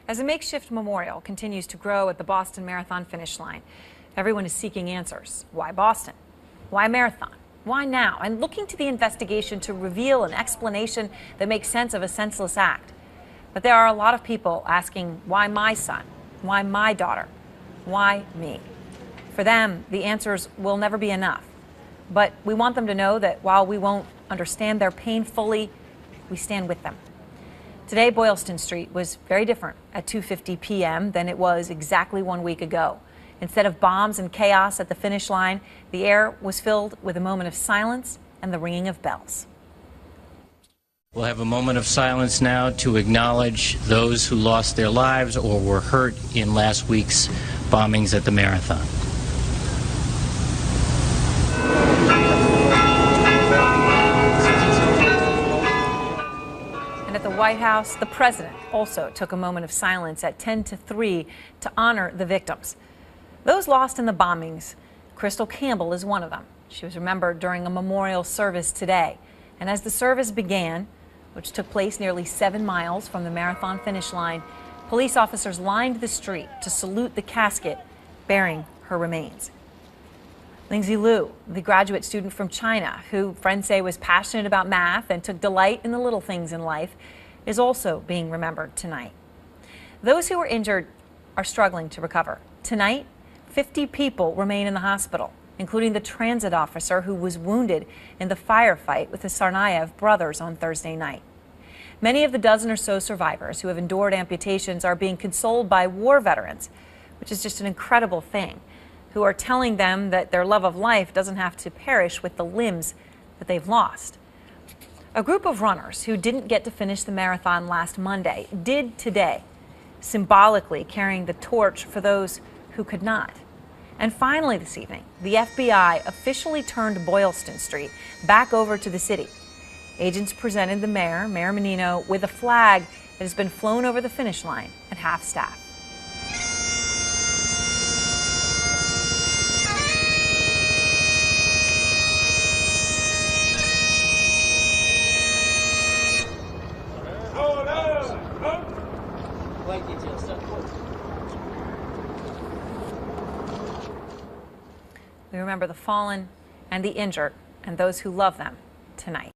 As a makeshift memorial continues to grow at the Boston Marathon finish line, everyone is seeking answers. Why Boston? Why marathon? Why now? And looking to the investigation to reveal an explanation that makes sense of a senseless act. But there are a lot of people asking, why my son? Why my daughter? Why me? For them, the answers will never be enough. But we want them to know that while we won't understand their pain fully, we stand with them. Today, Boylston Street was very different at 2:50 p.m. than it was exactly 1 week ago. Instead of bombs and chaos at the finish line, the air was filled with a moment of silence and the ringing of bells. We'll have a moment of silence now to acknowledge those who lost their lives or were hurt in last week's bombings at the marathon. And at the White House, the president also took a moment of silence at 10 to 3 to honor the victims. Those lost in the bombings, Crystal Campbell is one of them. She was remembered during a memorial service today. And as the service began, which took place nearly 7 miles from the marathon finish line, police officers lined the street to salute the casket bearing her remains. Lingzi Liu, the graduate student from China, who friends say was passionate about math and took delight in the little things in life, is also being remembered tonight. Those who were injured are struggling to recover. Tonight, 50 people remain in the hospital, including the transit officer who was wounded in the firefight with the Tsarnaev brothers on Thursday night. Many of the dozen or so survivors who have endured amputations are being consoled by war veterans, which is just an incredible thing, who are telling them that their love of life doesn't have to perish with the limbs that they've lost. A group of runners who didn't get to finish the marathon last Monday did today, symbolically carrying the torch for those who could not. And finally this evening, the FBI officially turned Boylston Street back over to the city. Agents presented the mayor, Mayor Menino, with a flag that has been flown over the finish line at half-staff. We remember the fallen and the injured and those who love them tonight.